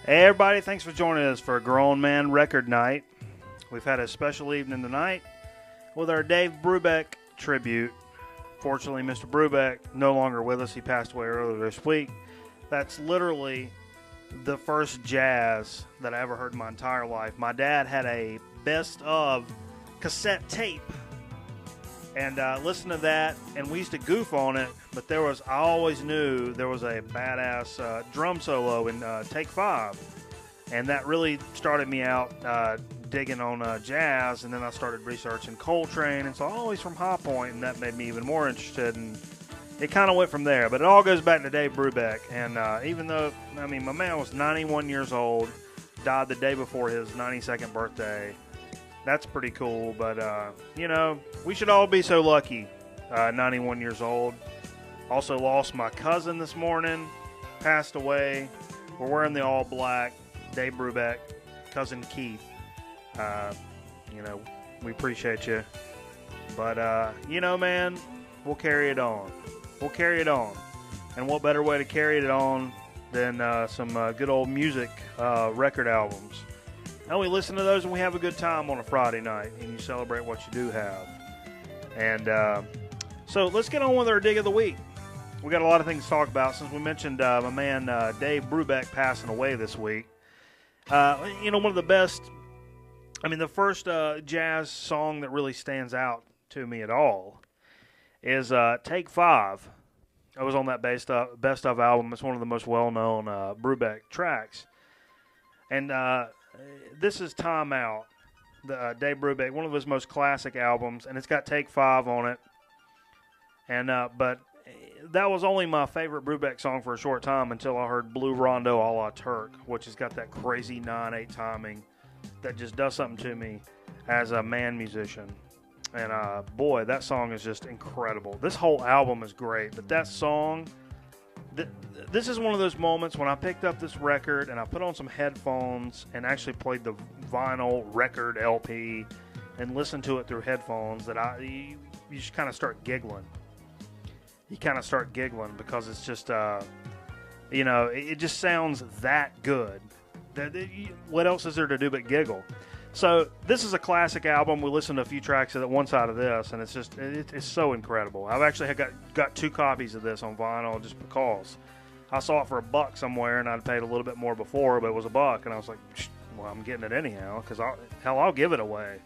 Hey everybody, thanks for joining us for a Grown Man Record Night. We've had a special evening tonight with our Dave Brubeck tribute. Fortunately, Mr. Brubeck no longer with us. He passed away earlier this week. That's literally the first jazz that I ever heard in my entire life. My dad had a best of cassette tape and listened to that, and we used to goof on it, but I always knew there was a badass drum solo in Take 5, and that really started me out digging on jazz, and then I started researching Coltrane, and so always from High Point, and that made me even more interested, and it kind of went from there. But it all goes back to Dave Brubeck, and even though, my man was 91 years old, died the day before his 92nd birthday. That's pretty cool, but, we should all be so lucky, 91 years old. Also lost my cousin this morning, passed away. We're wearing the all black, Dave Brubeck, cousin Keith. We appreciate you. But, man, we'll carry it on. We'll carry it on. And what better way to carry it on than some good old music record albums. And we listen to those and we have a good time on a Friday night, and you celebrate what you do have. And so let's get on with our dig of the week. We got a lot of things to talk about since we mentioned my man Dave Brubeck passing away this week. One of the best, the first jazz song that really stands out to me at all is Take 5. It was on that best of album. It's one of the most well-known Brubeck tracks. And this is Time Out, Dave Brubeck, one of his most classic albums, and it's got Take 5 on it. And but that was only my favorite Brubeck song for a short time until I heard Blue Rondo a la Turk, which has got that crazy 9/8 timing that just does something to me as a man musician. And boy, that song is just incredible. This whole album is great, but that song, this is one of those moments when I picked up this record and I put on some headphones and actually played the vinyl record LP and listened to it through headphones that you just kind of start giggling. You kind of start giggling because it's just, it just sounds that good. What else is there to do but giggle? So this is a classic album. We listened to a few tracks of one side of this, and it's so incredible. I've actually got 2 copies of this on vinyl just because. I saw it for $1 somewhere, and I'd paid a little bit more before, but it was $1, and I was like, well, I'm getting it anyhow, because I'll give it away.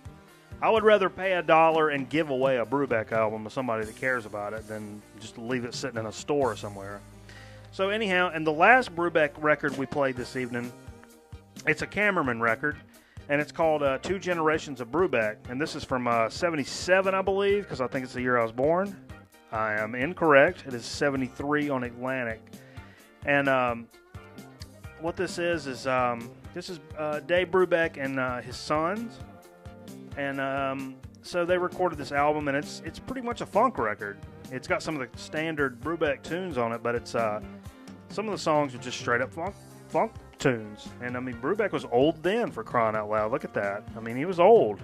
I would rather pay $1 and give away a Brubeck album to somebody that cares about it than just leave it sitting in a store somewhere. So anyhow, and the last Brubeck record we played this evening, it's a cameraman record, and it's called 2 Generations of Brubeck, and this is from 77, I believe, because I think it's the year I was born. I am incorrect. It is 73 on Atlantic. And what this is Dave Brubeck and his sons. And so they recorded this album, and it's pretty much a funk record. It's got some of the standard Brubeck tunes on it, but it's some of the songs are just straight up funk tunes. And Brubeck was old then, for crying out loud. Look at that. He was old.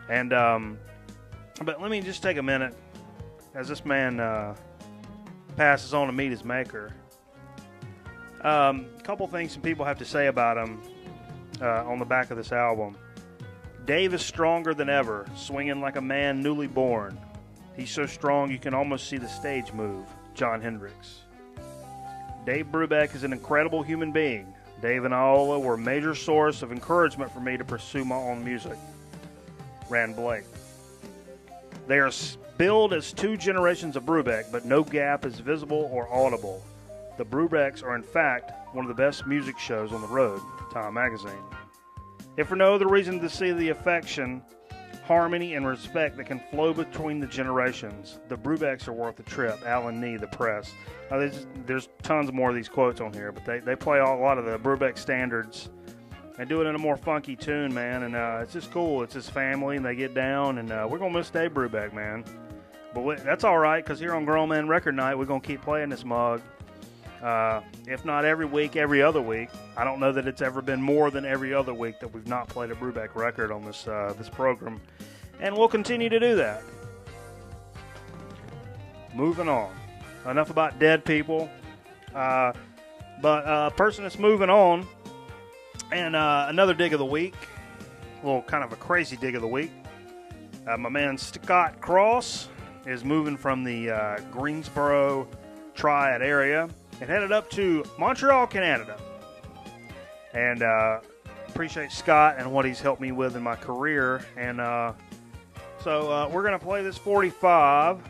And but let me just take a minute as this man passes on to meet his maker. A couple things some people have to say about him on the back of this album. Dave is stronger than ever, swinging like a man newly born. He's so strong you can almost see the stage move. John Hendricks. Dave Brubeck is an incredible human being. Dave and Iola were a major source of encouragement for me to pursue my own music. Rand Blake. They are billed as 2 generations of Brubeck, but no gap is visible or audible. The Brubecks are in fact one of the best music shows on the road. Time Magazine. If for no other reason to see the affection, harmony, and respect that can flow between the generations, the Brubecks are worth the trip. Alan Nee, The Press. There's tons more of these quotes on here, but they play a lot of the Brubeck standards and do it in a more funky tune, man. And it's just cool. It's his family, and they get down, and we're going to miss Dave Brubeck, man. But that's all right, because here on Grown Man Record Night, we're going to keep playing this mug. If not every week, every other week. I don't know that it's ever been more than every other week that we've not played a Brubeck record on this program. And we'll continue to do that. Moving on. Enough about dead people. But person that's moving on, and another dig of the week, a little kind of a crazy dig of the week. My man Scott Cross is moving from the Greensboro Triad area and headed up to Montreal, Canada. And appreciate Scott and what he's helped me with in my career. And so we're going to play this 45.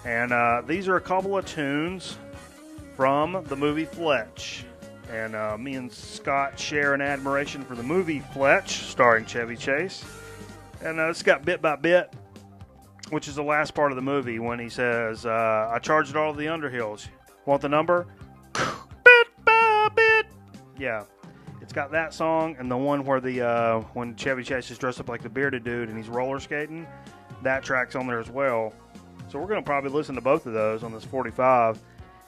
And these are a couple of tunes from the movie Fletch. And me and Scott share an admiration for the movie Fletch, starring Chevy Chase. And it's got Bit by Bit, which is the last part of the movie when he says, I charged all of the Underhills. Want the number? Bit by bit. Yeah. It's got that song and the one where when Chevy Chase is dressed up like the bearded dude and he's roller skating. That track's on there as well. So we're going to probably listen to both of those on this 45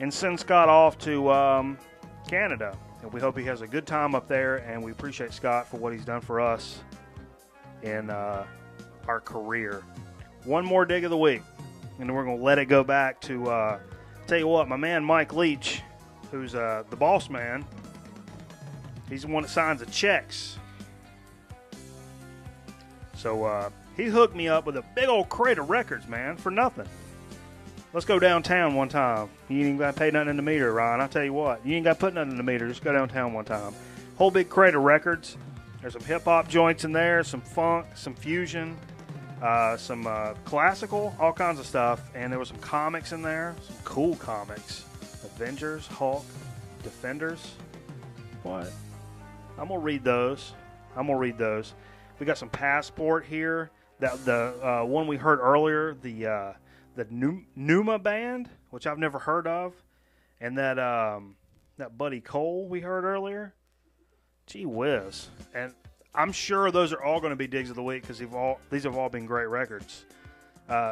and send Scott off to Canada. And we hope he has a good time up there, and we appreciate Scott for what he's done for us in our career. One more dig of the week, and then we're going to let it go back to, tell you what, my man Mike Leach, who's the boss man, he's the one that signs the checks. So he hooked me up with a big old crate of records, man, for nothing. Let's go downtown one time. You ain't got to pay nothing in the meter, Ryan. I'll tell you what. You ain't got to put nothing in the meter. Just go downtown one time. Whole big crate of records. There's some hip-hop joints in there, some funk, some fusion, some classical, all kinds of stuff. And there was some comics in there, some cool comics. Avengers, Hulk, Defenders. What? I'm going to read those. We got some Passport here. The one we heard earlier, the Numa Band, which I've never heard of, and that Buddy Cole we heard earlier. Gee whiz. And I'm sure those are all going to be digs of the week because these have all been great records.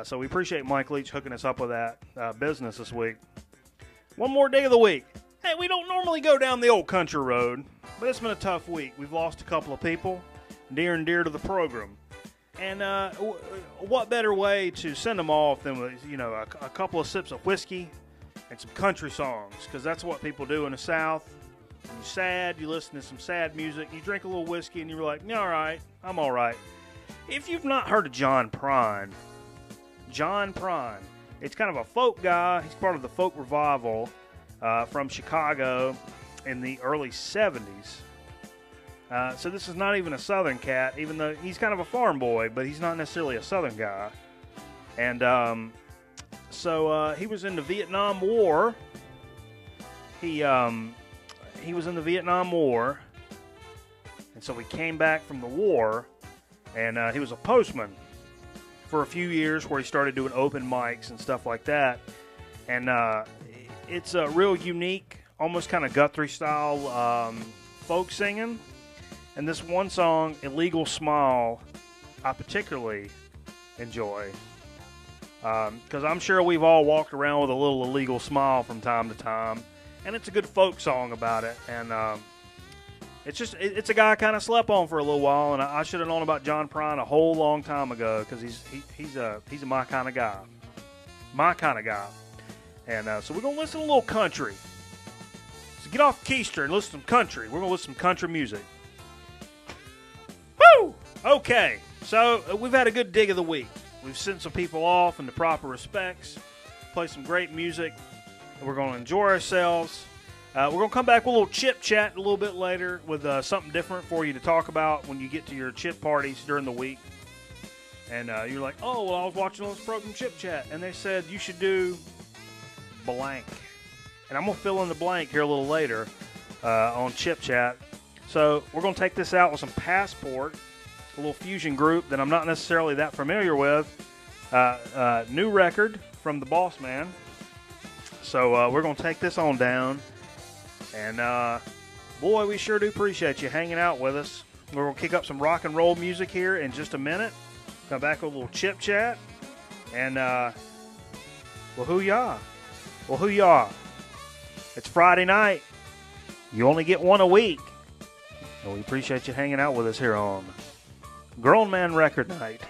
So we appreciate Mike Leach hooking us up with that business this week. One more dig of the week. Hey, we don't normally go down the old country road, but it's been a tough week. We've lost a couple of people near and dear to the program. And what better way to send them off than with, a couple of sips of whiskey and some country songs, because that's what people do in the South. When you're sad, you listen to some sad music, you drink a little whiskey, and you're like, yeah, all right, I'm all right. If you've not heard of John Prine, it's kind of a folk guy. He's part of the folk revival from Chicago in the early 70s. So this is not even a Southern cat, even though he's kind of a farm boy, but he's not necessarily a Southern guy. And so he was in the Vietnam War. He was in the Vietnam War, and so he came back from the war, and he was a postman for a few years where he started doing open mics and stuff like that. And it's a real unique, almost kind of Guthrie-style folk singing. And this one song, Illegal Smile, I particularly enjoy. Because I'm sure we've all walked around with a little illegal smile from time to time. And it's a good folk song about it. And it's a guy I kind of slept on for a little while. And I should have known about John Prine a whole long time ago. Because he's my kind of guy. My kind of guy. And so we're going to listen to a little country. So get off Keister and listen to some country. We're going to listen to some country music. Woo! Okay, so we've had a good dig of the week. We've sent some people off in the proper respects, play some great music, and we're going to enjoy ourselves. We're going to come back with a little chip chat a little bit later with something different for you to talk about when you get to your chip parties during the week. And you're like, oh, well, I was watching this program, Chip Chat, and they said you should do blank. And I'm going to fill in the blank here a little later on Chip Chat. So we're going to take this out with some Passport, a little fusion group that I'm not necessarily that familiar with. New record from the boss man. So we're going to take this on down. And, boy, we sure do appreciate you hanging out with us. We're going to kick up some rock and roll music here in just a minute. Come back with a little Chip Chat. And, well, hoo-yah. Well, hoo-yah. It's Friday night. You only get one a week. And we appreciate you hanging out with us here on Grown Man Record Night.